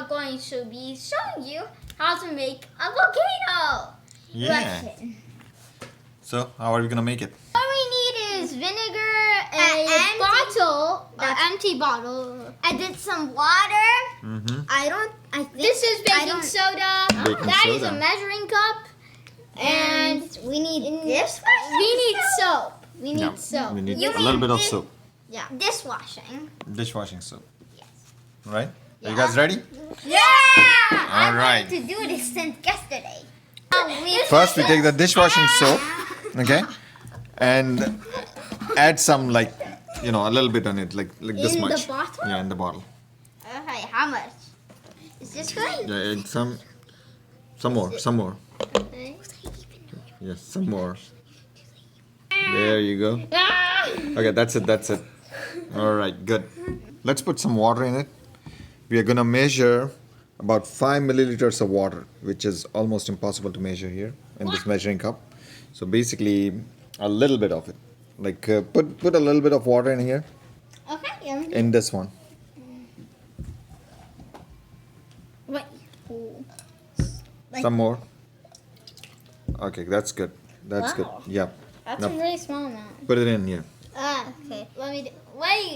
going to be showing you how to make a volcano. Yeah. So, how are we gonna make it? All we need is vinegar, a bottle, an empty bottle, and then some water. Mm-hmm. This is baking soda. That is a measuring cup. And we need this. we need soap. We need soap. We need a little bit of soap. Yeah. Dishwashing. Dishwashing soap. Yes. Right? Are you guys ready? Yeah! All right. I wanted to do this since yesterday. First, we take the dishwashing soap, okay, and add some a little bit on it, like this In the much. bottle? Yeah, in the bottle. Okay, how much? Is this good? Yeah, add some more. Yes, some more. There you go. Okay, that's it. All right, good. Let's put some water in it. We are gonna measure about 5 milliliters of water, which is almost impossible to measure here in this measuring cup. So basically, a little bit of it. Like put a little bit of water in here. Okay. In this one. Wait. Some more. Okay, that's good. That's good. Yeah. That's Now, a really small amount. put it in here. Okay. Wait.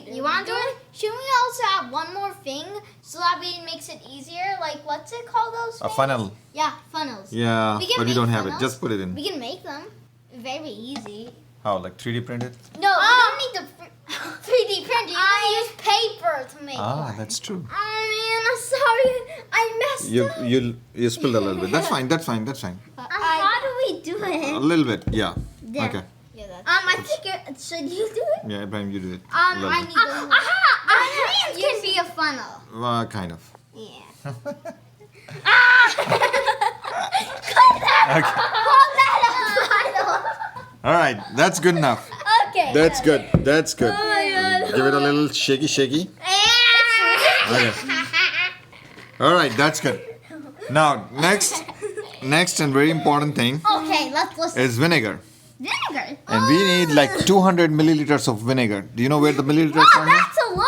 You want to do it? Should we also add one more thing so that it makes it easier? Like, what's it called? Those A things? funnel. Yeah, funnels. Yeah, We can but we make don't have it. funnels. Just put it in. We can make them. Very easy. How? Like 3D printed? No, we don't need the 3D printer. You can use paper to make one. That's true. Oh man, I'm sorry. I messed up. You spilled a little bit. That's fine. How do we do A it? little bit. Yeah. There. Okay. Yeah, that's I think should you do it? Yeah, Ibrahim, you do it. I A little need bit. those. Our hands can be a funnel. Kind of. Yeah. Okay. Call that a funnel. All right. That's good enough. Okay. That's good. That's good. Oh my God. Give it a little shaky. Okay. All right. That's good. Now, next and very important thing Okay, let's listen. is vinegar. Vinegar. And we need like 200 milliliters of vinegar. Do you know where the milliliters are here? That's a lot.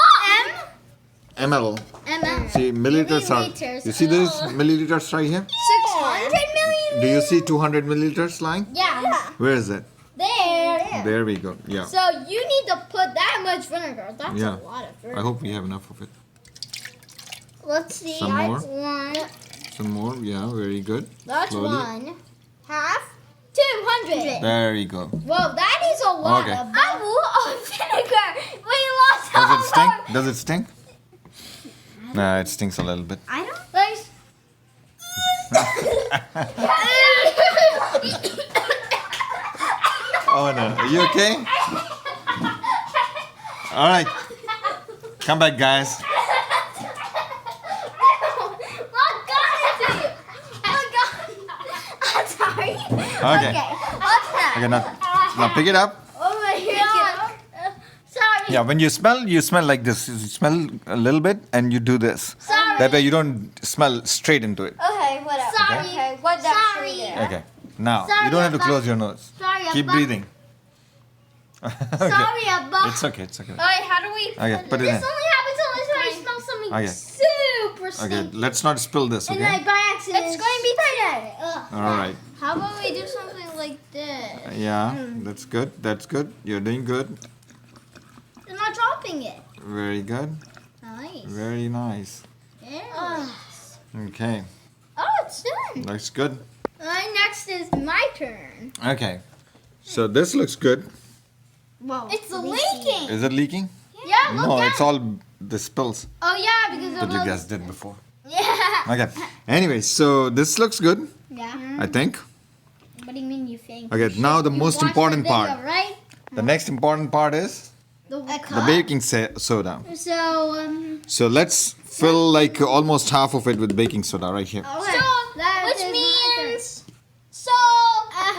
ml. MM. See, milliliters are. Milliliters. You see these milliliters right here? 600 million. Do you see 200 milliliters lying? Yeah. Where is it? There. There we go. Yeah. So you need to put that much vinegar. That's Yeah. a lot of vinegar. I hope we have enough of it. Let's see. Some more? That's one. Some more. Yeah, very good. That's Slowly. one. Half. 200. There you go. Whoa, that is a lot Okay. of vinegar. We lost Does all it stink? Does it stink? Nah, it stinks a little bit. I don't. Let's- Oh no. Are you okay? All right. Come back, guys. What got into you? What got? I'm sorry. Okay. What's that? Okay, now pick it up. Oh my god. Sorry. Yeah, when you smell like this. You smell a little bit and you do this. Sorry. That way you don't smell straight into it. Okay, whatever. Sorry. Okay, what Sorry. Okay. Now, Sorry, you don't have to Abba. close your nose. Sorry, Keep Abba. breathing. Okay. Sorry, Abba. It's okay. Alright, how do we Okay, put it this in. only happens unless I smell something Okay. super Okay, stinky. let's not spill this, And okay? I by accident. It's going to be pretty. All right. How about we do something like this? Yeah, that's good. That's good. You're doing good. I'm not dropping it. Very good. Nice. Very nice. Yes. Okay, Oh, it's done. looks good. Next is my turn. Okay, so this looks good. Whoa. It's leaking. Is it leaking? Yeah, look No, at it's all the spills Oh, yeah, because that of you all guys did before. Yeah. Okay. Anyway, so this looks good, Yeah. I think. What do you mean you think? Okay, now the most Watch important the part. video, right? The next important part is the baking soda. So, So let's fill like almost half of it with baking soda right here.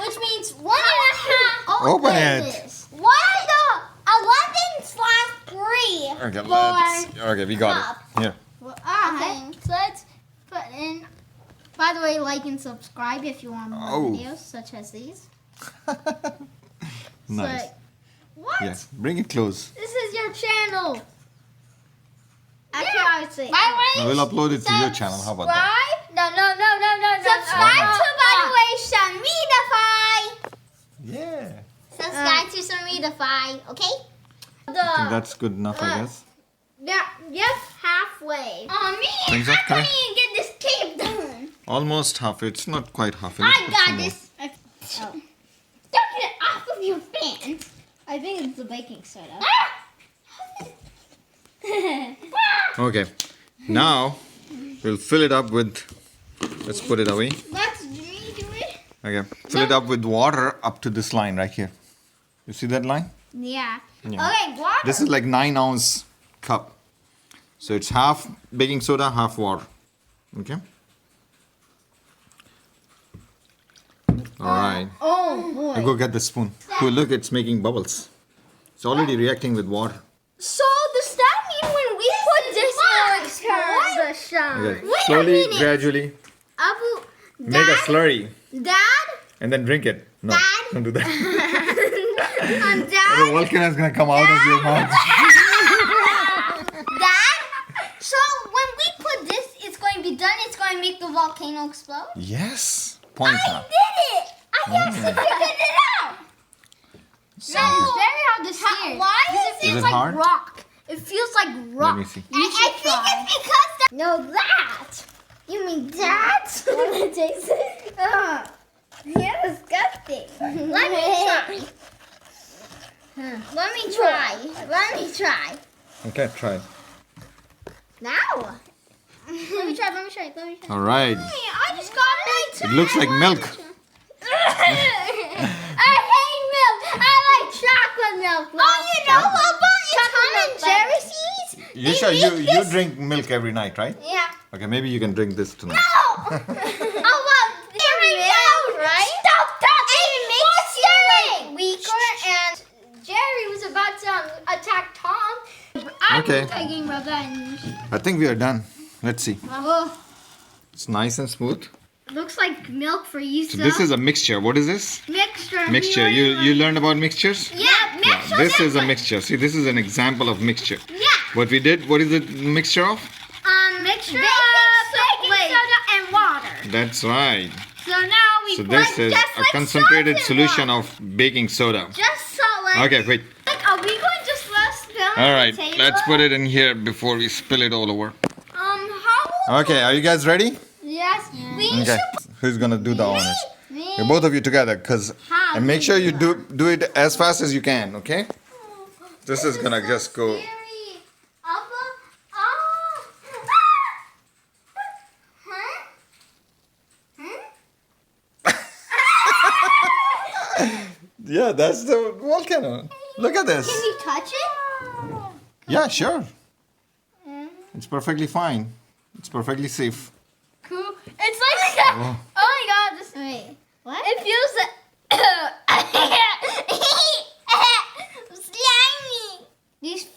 which means 1.5. Open it. What the 11/3. Okay, okay, we got it. Here. Okay, so let's put in. By the way, like and subscribe if you want more Oh. videos such as these. Nice. So, what? Yeah, bring it close. This is your channel. Actually, I would say. By the way, We'll upload it to your channel. How about that? subscribe. No. Subscribe to, by the way, Shamidify. Yeah. Subscribe to Shamidify, okay? I think that's good enough, I guess. Yeah, just halfway. Oh man, Thumbs I up, couldn't Karen? even get this tape done. Almost half. It's not quite half. I got this. Don't get it off of your fan. I think it's the baking soda. Okay. Now we'll fill it up with. Let's put it away. Let's redo it. Okay. Fill it up with water up to this line right here. You see that line? Yeah. Yeah. Okay, water. This is like 9-ounce cup. So it's half baking soda, half water. Okay. All right. Oh boy. Go get the spoon. Oh, look, it's making bubbles. It's already reacting with water. So does that mean when we put this will explode? Okay. Slowly, gradually, Abu, make a slurry Dad, and then drink it. No, Dad? don't do that. Dad, The volcano is gonna come out of your mouth. Dad. So when we put this, it's going to be done. It's going to make the volcano explode. Yes. Point I now. did it. I actually figured it out. So, That is very hard to steer. Why Is it it feels like hard? rock? It feels like rock. let me see. I think it's because no that. You mean that? Taste it. You're disgusting. Let me try. Let me try. Okay, try it. Now. Let me try. All right. Hey, I just got it. It looks like milk. I hate milk. I like chocolate milk. Oh, you know about your Tom and Jerry seeds? You sure you drink milk every night, right? Yeah. Okay, maybe you can drink this tonight. Oh, well, Jerry knows, right? Stop touching And it me. makes you, Like weaker, and Jerry was about to attack Tom. I'm Okay. taking revenge. I think we are done. Let's see. Oh, It's nice and smooth. looks like milk for you, So this is a mixture. What is this? mixture. Mixture. You learned about mixtures? Yeah, Yeah, mixture. this is a mixture. See, this is an example of mixture. Yeah. What we did, what is it mixture of? Mixture baking baking soda and water. That's right. So now we So put this is just a like concentrated salt and solution water. of baking soda. Just salt. Like, Okay, wait. Like, are we going to just let spill on All the right, table? let's put it in here before we spill it all over. How? Okay, are you guys ready? Yes. We Okay, who's gonna do the honors? Me. Okay, both of you together, How? and make sure you do it as fast as you can. Okay? This is gonna just go. Scary. Abba. Oh. Huh? Yeah, that's the volcano. Look at this. Can you touch it? Yeah, sure. It's perfectly fine. It's perfectly safe. Cool. It's like oh my god, this Wait. What? it feels slimy. These.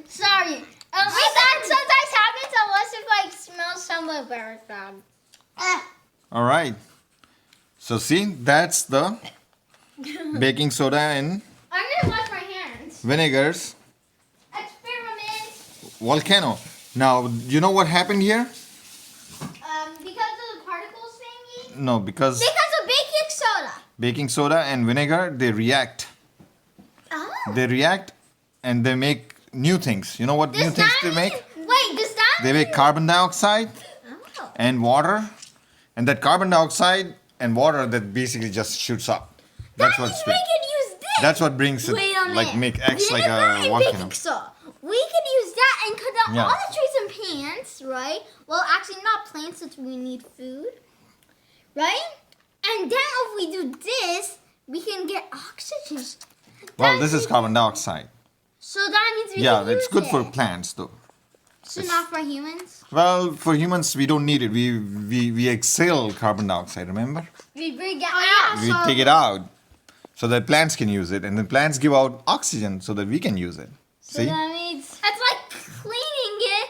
Sorry. That sometimes happens unless it like smells somewhat very bad. All right. So see, that's the baking soda and I'm gonna wash my hands. vinegars Experiment. volcano. Now, you know what happened here? Because of the particles thingy. No, because Because of baking soda. baking soda and vinegar, they react. Oh. They react and they make new things. You know what new things they make? Wait, does that They make carbon dioxide Oh. and water. And that carbon dioxide and water that basically just shoots up. That's That what's means we can use this. that's what brings it Wait a like minute. make acts like Vinegar a and volcano. baking soda. We can use that and cut out Yeah. all the trees and plants, right? Well, actually, not plants since we need food, right? And then if we do this, we can get oxygen. Well, this is carbon dioxide. So that means we Yeah, can use it's good it. for plants though. So not for humans. Well, for humans we don't need it. We exhale carbon dioxide, remember? We bring it out. We take it out so that plants can use it and the plants give out oxygen so that we can use it. So See? that means it's like cleaning it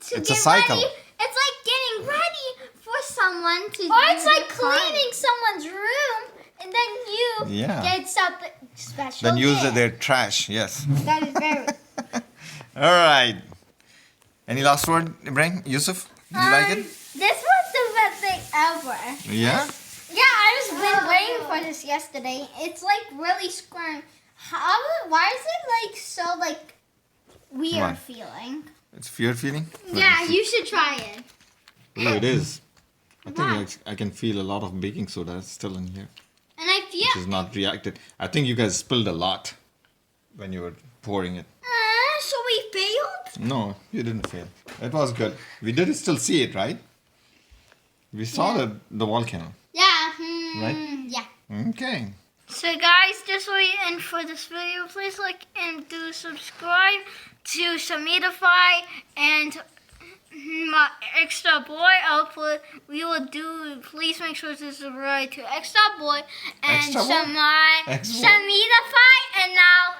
to It's a get cycle. ready. It's like getting ready for someone to. Or it's use like the party. cleaning someone's room and then you get something special. Then use there. their trash. Yes. That is very. All right. Any last word, Ibrahim? Yusuf? Did you like it? This was the best thing ever. Yeah? Yeah, I was been waiting for this yesterday. It's like really squirm. Why is it like so like weird What? feeling? It's fear feeling? Yeah, you should try it. Oh, it is. I think I can feel a lot of baking soda still in here, And I which feel. is not reacted. I think you guys spilled a lot when you were pouring it. So we failed? No, you didn't fail. It was good. We did still see it, right? We saw the volcano. Yeah. Right? Yeah. Okay. So guys, this will be end for this video. Please like and do subscribe to Samidify and my Extra Boy output. We will do. Please make sure to subscribe to Extra Boy and Extra Boy? my Extra Boy? Samidify. And now